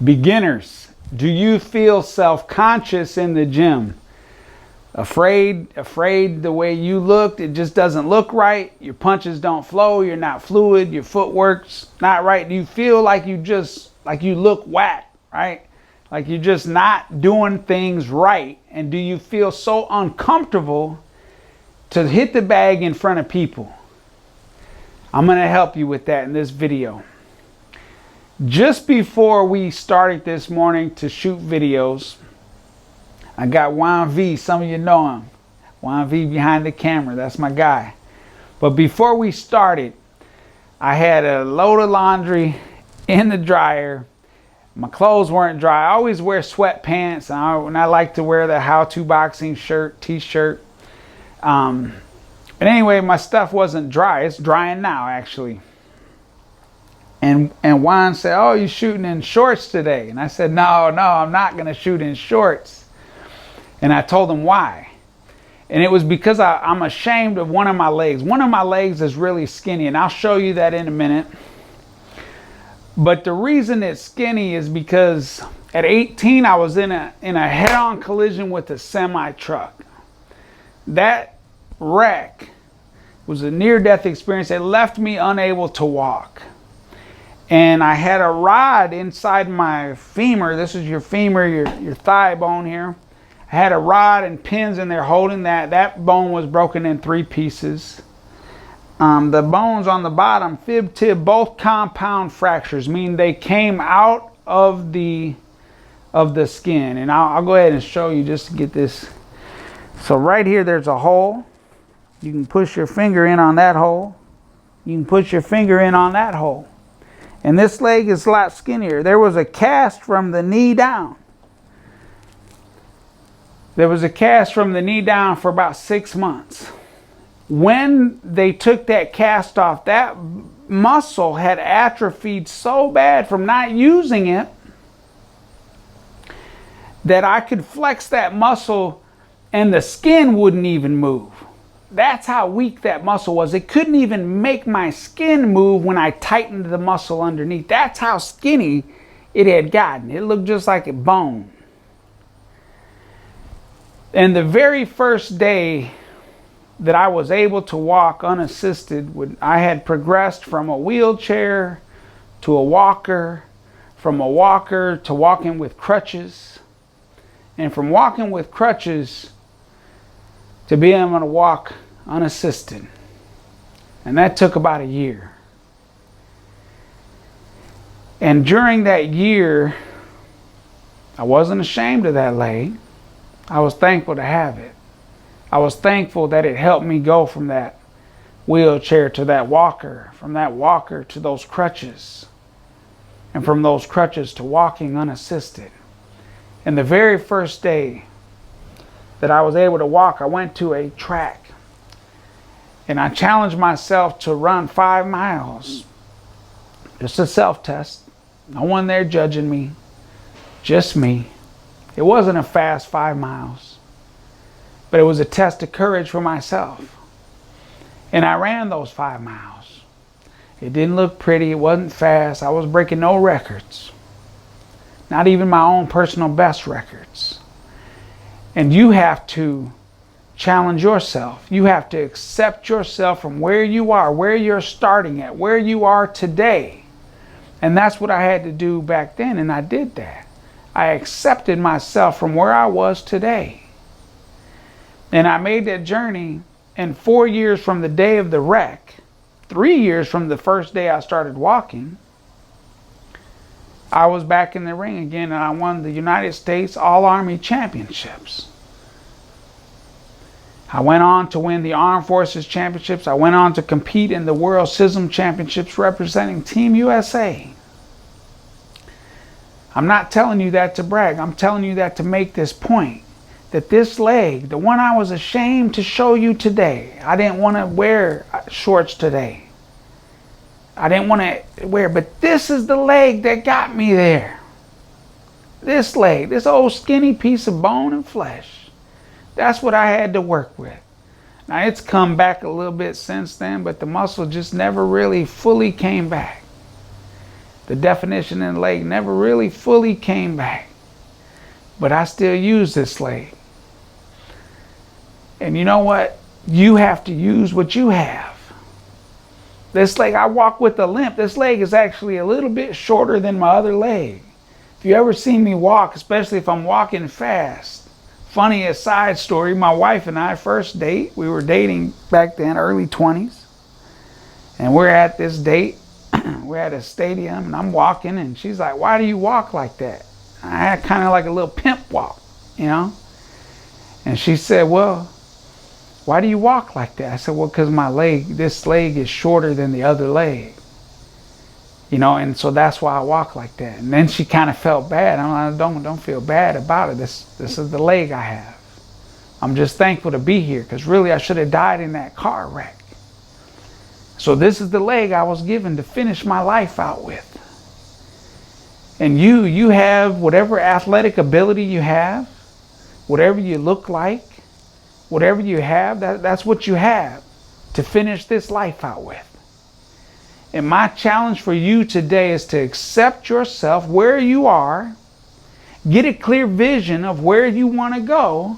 Beginners, do you feel self-conscious in the gym? Afraid the way you looked, it just doesn't look right. Your punches don't flow, you're not fluid, your footwork's not right. Do you feel like you look whack, right? Like you're just not doing things right. And do you feel so uncomfortable to hit the bag in front of people? I'm going to help you with that in this video. Just before we started this morning to shoot videos, I got Juan V. Some of you know him. Juan V behind the camera. That's my guy. But before we started, I had a load of laundry in the dryer. My clothes weren't dry. I always wear sweatpants, and I like to wear the How To Boxing shirt, t-shirt. But anyway, my stuff wasn't dry. It's drying now, actually. And Juan said, "Oh, you shooting in shorts today?" And I said, no, I'm not going to shoot in shorts. And I told him why. And it was because I'm ashamed of one of my legs. One of my legs is really skinny, and I'll show you that in a minute. But the reason it's skinny is because at 18, I was in a head-on collision with a semi-truck. That wreck was a near-death experience. It left me unable to walk. And I had a rod inside my femur. This is your femur, your thigh bone here. I had a rod and pins in there holding that. That bone was broken in 3 pieces. The bones on the bottom, fib, tib, both compound fractures, meaning they came out of the skin. And I'll go ahead and show you just to get this. So right here, there's a hole. You can push your finger in on that hole. You can push your finger in on that hole. And this leg is a lot skinnier. There was a cast from the knee down. There was a cast from the knee down for about 6 months. When they took that cast off, that muscle had atrophied so bad from not using it that I could flex that muscle and the skin wouldn't even move. That's how weak that muscle was. It couldn't even make my skin move when I tightened the muscle underneath. That's how skinny it had gotten. It looked just like a bone. And the very first day that I was able to walk unassisted, I had progressed from a wheelchair to a walker, from a walker to walking with crutches, and from walking with crutches to being able to walk unassisted. And that took about a year. And during that year, I wasn't ashamed of that leg. I was thankful to have it. I was thankful that it helped me go from that wheelchair to that walker, from that walker to those crutches, and from those crutches to walking unassisted. And the very first day that I was able to walk, I went to a track and I challenged myself to run 5 miles. Just a self-test. No one there judging me, just me. It wasn't a fast 5 miles, but it was a test of courage for myself. And I ran those 5 miles. It didn't look pretty, it wasn't fast. I was breaking no records, not even my own personal best records. And you have to challenge yourself. You have to accept yourself from where you are, where you're starting at, where you are today. And that's what I had to do back then, and I did that. I accepted myself from where I was today. And I made that journey, and 4 years from the day of the wreck, 3 years from the first day I started walking, I was back in the ring again, and I won the United States All-Army Championships. I went on to win the Armed Forces Championships. I went on to compete in the World SISM Championships representing Team USA. I'm not telling you that to brag. I'm telling you that to make this point. That this leg, the one I was ashamed to show you today, I didn't want to wear shorts today. I didn't want to wear, but this is the leg that got me there. This leg, this old skinny piece of bone and flesh. That's what I had to work with. Now it's come back a little bit since then, but the muscle just never really fully came back. The definition in the leg never really fully came back. But I still use this leg. And you know what? You have to use what you have. This leg, I walk with a limp. This leg is actually a little bit shorter than my other leg. If you ever see me walk, especially if I'm walking fast. Funny aside story, my wife and I first date. We were dating back then, early 20s. And we're at this date. We're at a stadium and I'm walking and she's like, why do you walk like that? I had kind of like a little pimp walk, you know? And she said, well, why do you walk like that? I said, well, because this leg is shorter than the other leg. You know, and so that's why I walk like that. And then she kind of felt bad. I'm like, don't feel bad about it. This is the leg I have. I'm just thankful to be here because really I should have died in that car wreck. So this is the leg I was given to finish my life out with. And you have whatever athletic ability you have, whatever you look like, whatever you have, that's what you have to finish this life out with. And my challenge for you today is to accept yourself where you are, get a clear vision of where you want to go,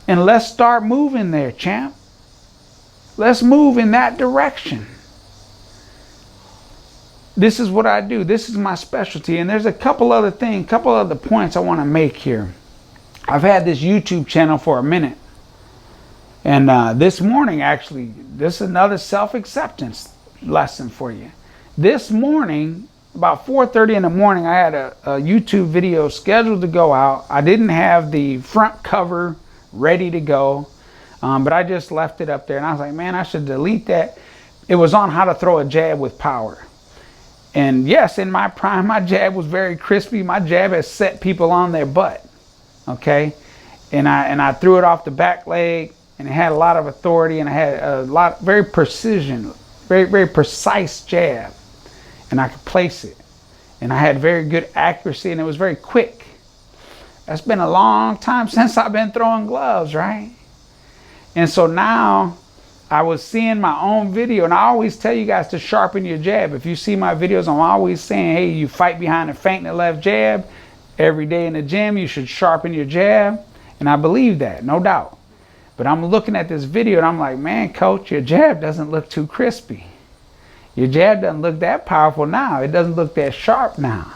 and let's start moving there, champ. Let's move in that direction. This is what I do. This is my specialty. And there's a couple other points I want to make here. I've had this YouTube channel for a minute. And this morning, actually, this is another self-acceptance lesson for you. This morning, about 4:30 in the morning, I had a YouTube video scheduled to go out. I didn't have the front cover ready to go. But I just left it up there and I was like, man, I should delete that. It was on how to throw a jab with power. And yes, in my prime, my jab was very crispy. My jab has set people on their butt. Okay. And I threw it off the back leg and it had a lot of authority and I had a lot, very precision, very precise jab. And I could place it. And I had very good accuracy and it was very quick. That's been a long time since I've been throwing gloves, right? And so now I was seeing my own video, and I always tell you guys to sharpen your jab. If you see my videos, I'm always saying, hey, you fight behind a feint and a left jab. Every day in the gym, you should sharpen your jab. And I believe that, no doubt. But I'm looking at this video and I'm like, man, coach, your jab doesn't look too crispy. Your jab doesn't look that powerful now. It doesn't look that sharp now.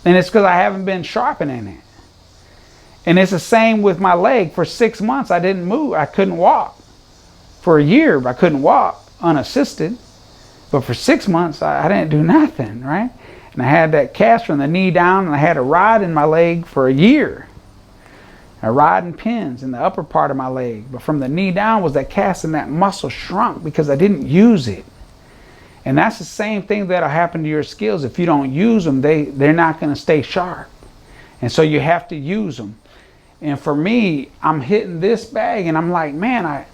And it's because I haven't been sharpening it. And it's the same with my leg. For 6 months, I didn't move. I couldn't walk. For a year, I couldn't walk unassisted. But for 6 months, I didn't do nothing, right? And I had that cast from the knee down, and I had a rod in my leg for a year. A rod and pins in the upper part of my leg. But from the knee down was that cast, and that muscle shrunk because I didn't use it. And that's the same thing that'll happen to your skills. If you don't use them, they're not going to stay sharp. And so you have to use them. And for me, I'm hitting this bag and I'm like, man,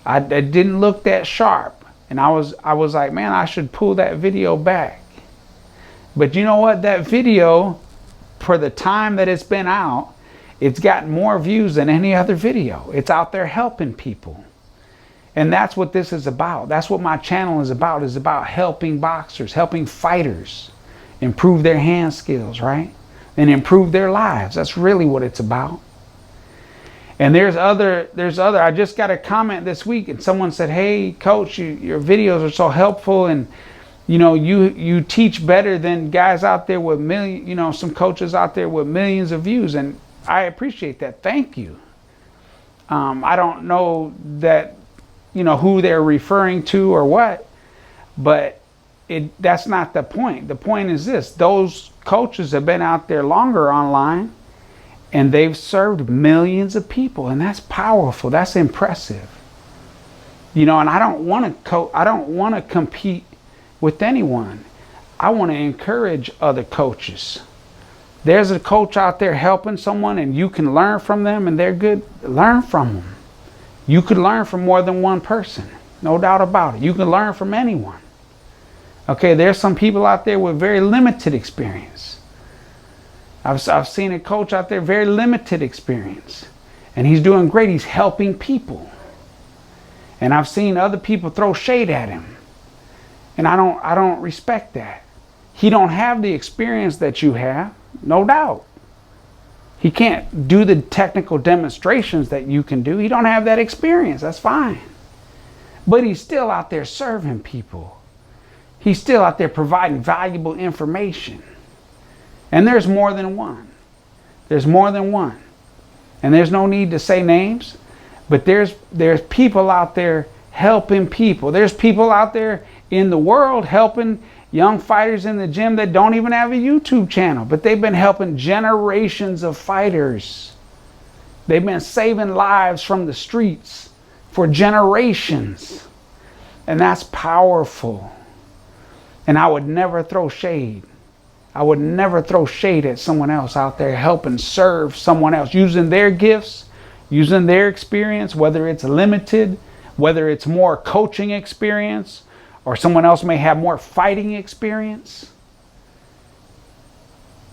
I didn't look that sharp. And I was like, man, I should pull that video back. But you know what? That video, for the time that it's been out, it's gotten more views than any other video. It's out there helping people. And that's what this is about. That's what my channel is about helping boxers, helping fighters improve their hand skills, right? And improve their lives. That's really what it's about. And there's other, I just got a comment this week and someone said, hey coach, your videos are so helpful and you know, you teach better than guys out there with some coaches out there with millions of views. And I appreciate that. Thank you. I don't know that, who they're referring to or what, but that's not the point. The point is this: those coaches have been out there longer online and they've served millions of people, and that's powerful. That's impressive. And I don't want to compete with anyone. I want to encourage other coaches. There's a coach out there helping someone and you can learn from them and they're good. Learn from them. You could learn from more than one person. No doubt about it. You can learn from anyone. Okay, there's some people out there with very limited experience. I've seen a coach out there, very limited experience. And he's doing great. He's helping people. And I've seen other people throw shade at him. And I don't respect that. He don't have the experience that you have, no doubt. He can't do the technical demonstrations that you can do. He don't have that experience. That's fine. But he's still out there serving people. He's still out there providing valuable information. And there's more than one. There's more than one. And there's no need to say names, but there's people out there helping people. There's people out there in the world helping young fighters in the gym that don't even have a YouTube channel, but they've been helping generations of fighters. They've been saving lives from the streets for generations. And that's powerful. And I would never throw shade. I would never throw shade at someone else out there helping serve someone else, using their gifts, using their experience, whether it's limited, whether it's more coaching experience, or someone else may have more fighting experience.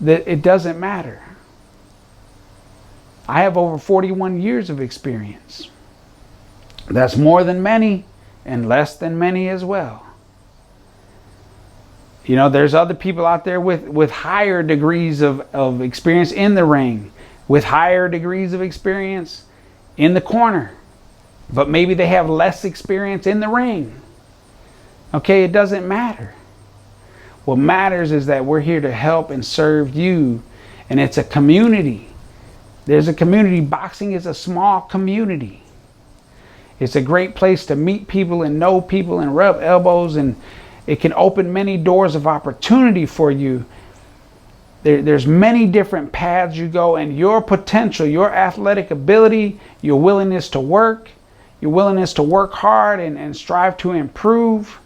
That it doesn't matter. I have over 41 years of experience. That's more than many and less than many as well. You know, there's other people out there with higher degrees of experience in the ring, with higher degrees of experience in the corner, but maybe they have less experience in the ring. Okay, it doesn't matter. What matters is that we're here to help and serve you, and it's a community. There's a community. Boxing is a small community. It's a great place to meet people and know people and rub elbows, and it can open many doors of opportunity for you. There's many different paths you go, and your potential, your athletic ability, your willingness to work, hard and strive to improve,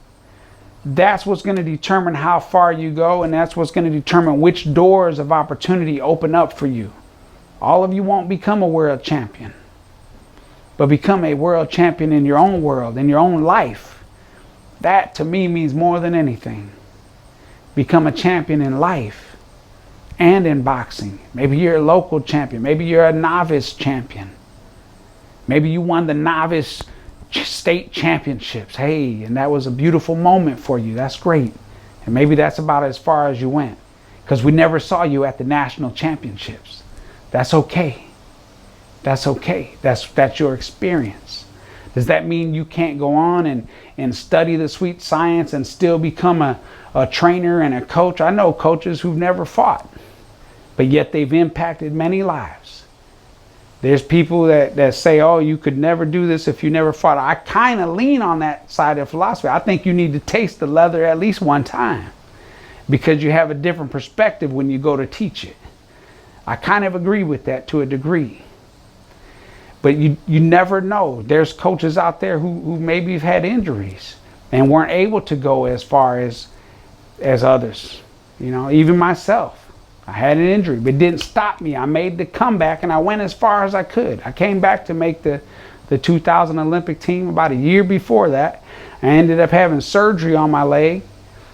that's what's going to determine how far you go, and that's what's going to determine which doors of opportunity open up for you. All of you won't become a world champion, but become a world champion in your own world, in your own life. That to me means more than anything. Become a champion in life and in boxing. Maybe you're a local champion. Maybe you're a novice champion. Maybe you won the novice state championships. Hey, and that was a beautiful moment for you. That's great. And maybe that's about as far as you went, because we never saw you at the national championships. That's okay. That's okay. That's your experience. Does that mean you can't go on and study the sweet science and still become a trainer and a coach? I know coaches who've never fought, but yet they've impacted many lives. There's people that say, oh, you could never do this if you never fought. I kind of lean on that side of philosophy. I think you need to taste the leather at least one time, because you have a different perspective when you go to teach it. I kind of agree with that to a degree. But you never know. There's coaches out there who maybe have had injuries and weren't able to go as far as others. You know, even myself. I had an injury, but it didn't stop me. I made the comeback and I went as far as I could. I came back to make the 2000 Olympic team about a year before that. I ended up having surgery on my leg,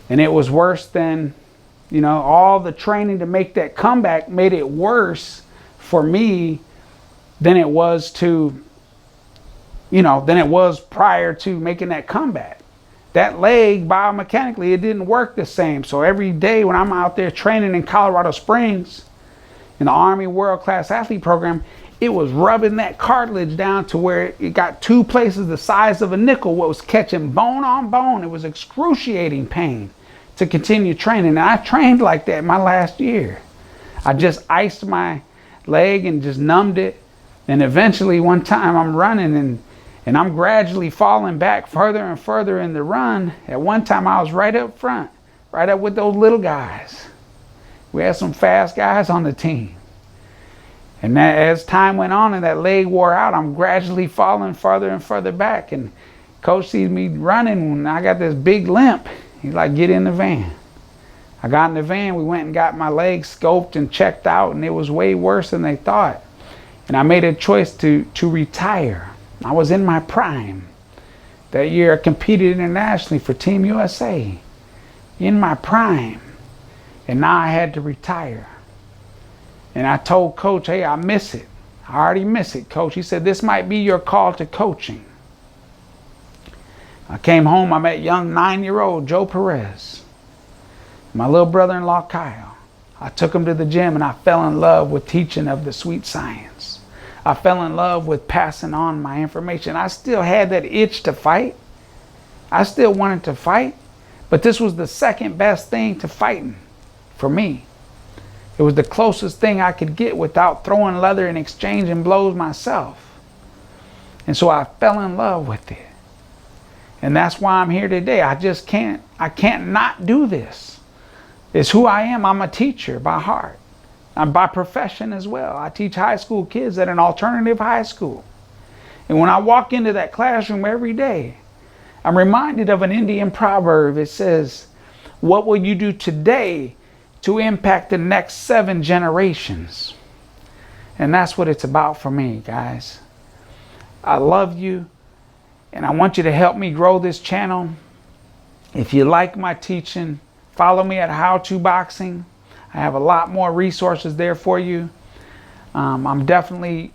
and it was worse than, you know, all the training to make that comeback made it worse for me than it was to, you know, than it was prior to making that comeback. That leg, biomechanically, it didn't work the same. So every day when I'm out there training in Colorado Springs in the Army World Class Athlete Program, it was rubbing that cartilage down to where it got two places the size of a nickel. What was catching bone on bone. It was excruciating pain to continue training. And I trained like that my last year. I just iced my leg and just numbed it. And eventually one time I'm running and I'm gradually falling back further and further in the run. At one time I was right up front, right up with those little guys. We had some fast guys on the team. And that, as time went on and that leg wore out, I'm gradually falling further and further back. And coach sees me running and I got this big limp. He's like, get in the van. I got in the van, we went and got my leg scoped and checked out, and it was way worse than they thought. And I made a choice to retire. I was in my prime. That year I competed internationally for Team USA. In my prime. And now I had to retire. And I told coach, hey, I miss it. I already miss it, coach. He said, this might be your call to coaching. I came home, I met young 9-year-old Joe Perez. My little brother-in-law, Kyle, I took him to the gym and I fell in love with teaching of the sweet science. I fell in love with passing on my information. I still had that itch to fight. I still wanted to fight, but this was the second best thing to fighting for me. It was the closest thing I could get without throwing leather and exchanging blows myself. And so I fell in love with it. And that's why I'm here today. I can't not do this. It's who I am. I'm a teacher by heart. I'm by profession as well. I teach high school kids at an alternative high school. And when I walk into that classroom every day, I'm reminded of an Indian proverb. It says, what will you do today to impact the next 7 generations? And that's what it's about for me, guys. I love you, and I want you to help me grow this channel. If you like my teaching, follow me at How To Boxing. I have a lot more resources there for you. I'm definitely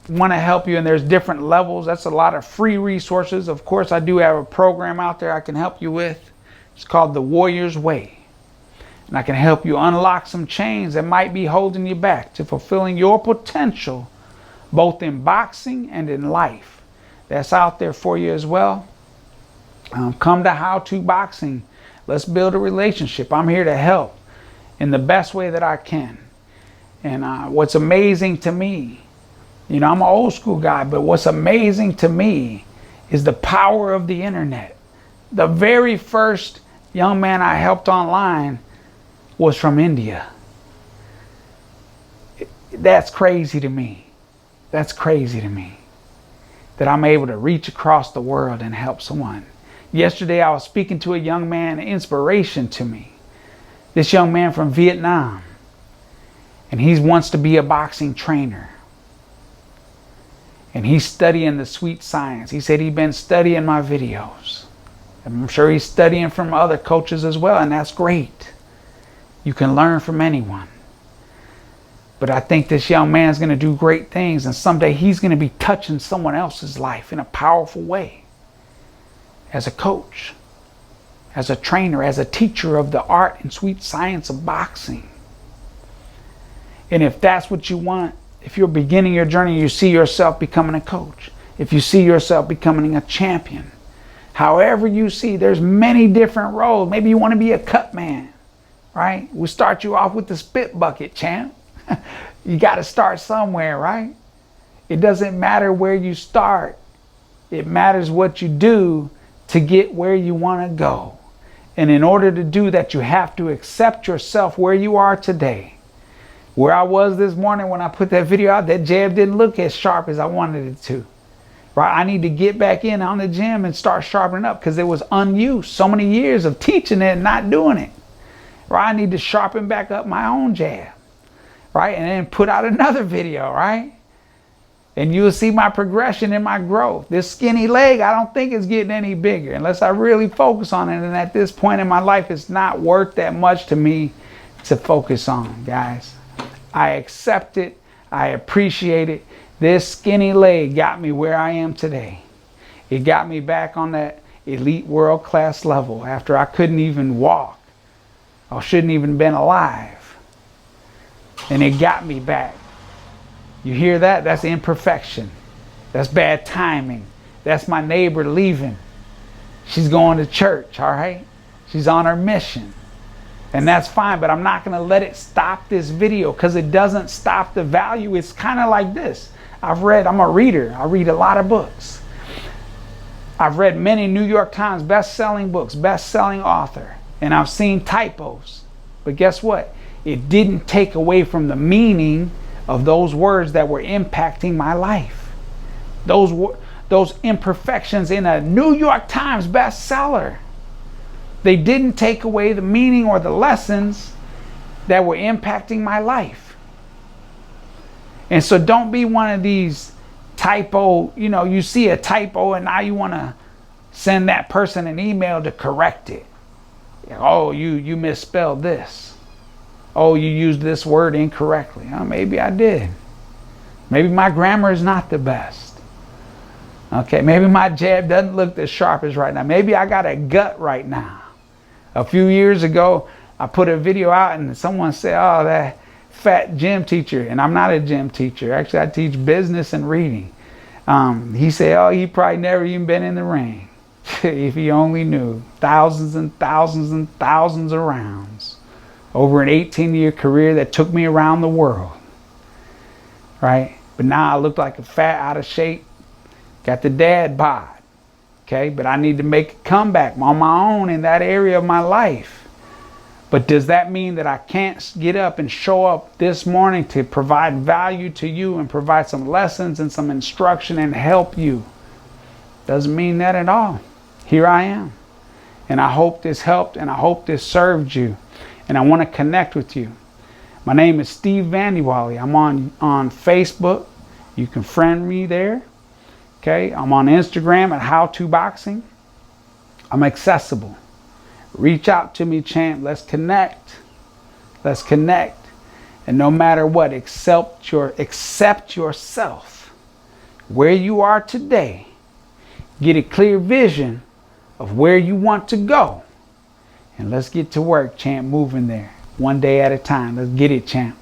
want to help you, and there's different levels. That's a lot of free resources. Of course, I do have a program out there I can help you with. It's called The Warrior's Way. And I can help you unlock some chains that might be holding you back to fulfilling your potential, both in boxing and in life. That's out there for you as well. Come to How To Boxing. Let's build a relationship. I'm here to help in the best way that I can. And what's amazing to me, you know, I'm an old school guy, but what's amazing to me is the power of the internet. The very first young man I helped online was from India. That's crazy to me. That's crazy to me that I'm able to reach across the world and help someone. Yesterday I was speaking to a young man, an inspiration to me. This young man from Vietnam. And he wants to be a boxing trainer. And he's studying the sweet science. He said he'd been studying my videos. I'm sure he's studying from other coaches as well, and that's great. You can learn from anyone. But I think this young man's going to do great things, and someday he's going to be touching someone else's life in a powerful way. As a coach, as a trainer, as a teacher of the art and sweet science of boxing. And if that's what you want, if you're beginning your journey, you see yourself becoming a coach. If you see yourself becoming a champion. However you see, there's many different roles. Maybe you want to be a cut man, right? We'll start you off with the spit bucket, champ. You got to start somewhere, right? It doesn't matter where you start. It matters what you do to get where you want to go. And in order to do that, you have to accept yourself where you are today. Where I was this morning when I put that video out, that jab didn't look as sharp as I wanted it to. Right? I need to get back in on the gym and start sharpening up because it was unused. So many years of teaching it and not doing it. Right? I need to sharpen back up my own jab. Right? And then put out another video, right? And you'll see my progression and my growth. This skinny leg, I don't think it's getting any bigger unless I really focus on it. And at this point in my life, it's not worth that much to me to focus on, guys. I accept it. I appreciate it. This skinny leg got me where I am today. It got me back on that elite world class level after I couldn't even walk. I shouldn't even been alive. And it got me back. You hear that? That's imperfection. That's bad timing. That's my neighbor leaving. She's going to church, all right? She's on her mission. And that's fine, but I'm not going to let it stop this video because it doesn't stop the value. It's kind of like this. I'm a reader. I read a lot of books. I've read many New York Times best-selling books, best-selling author, and I've seen typos. But guess what? It didn't take away from the meaning of those words that were impacting my life. Those imperfections in a New York Times bestseller. They didn't take away the meaning or the lessons that were impacting my life. And so don't be one of these typo, you see a typo and now you want to send that person an email to correct it. Oh, you misspelled this. Oh, you used this word incorrectly. Oh, maybe I did. Maybe my grammar is not the best. Okay, maybe my jab doesn't look as sharp as right now. Maybe I got a gut right now. A few years ago, I put a video out and someone said, oh, that fat gym teacher. And I'm not a gym teacher. Actually, I teach business and reading. He said, oh, he probably never even been in the ring. If he only knew. Thousands and thousands and thousands of rounds. Over an 18-year career that took me around the world. Right? But now I look like a fat, out of shape. Got the dad bod. Okay? But I need to make a comeback on my own in that area of my life. But does that mean that I can't get up and show up this morning to provide value to you and provide some lessons and some instruction and help you? Doesn't mean that at all. Here I am. And I hope this helped and I hope this served you. And I want to connect with you. My name is Steve Vandiwally. I'm on Facebook. You can friend me there. Okay? I'm on Instagram at How To Boxing. I'm accessible. Reach out to me, champ. Let's connect. Let's connect. And no matter what, accept yourself. Where you are today. Get a clear vision of where you want to go. And let's get to work, champ. Moving there. One day at a time. Let's get it, champ.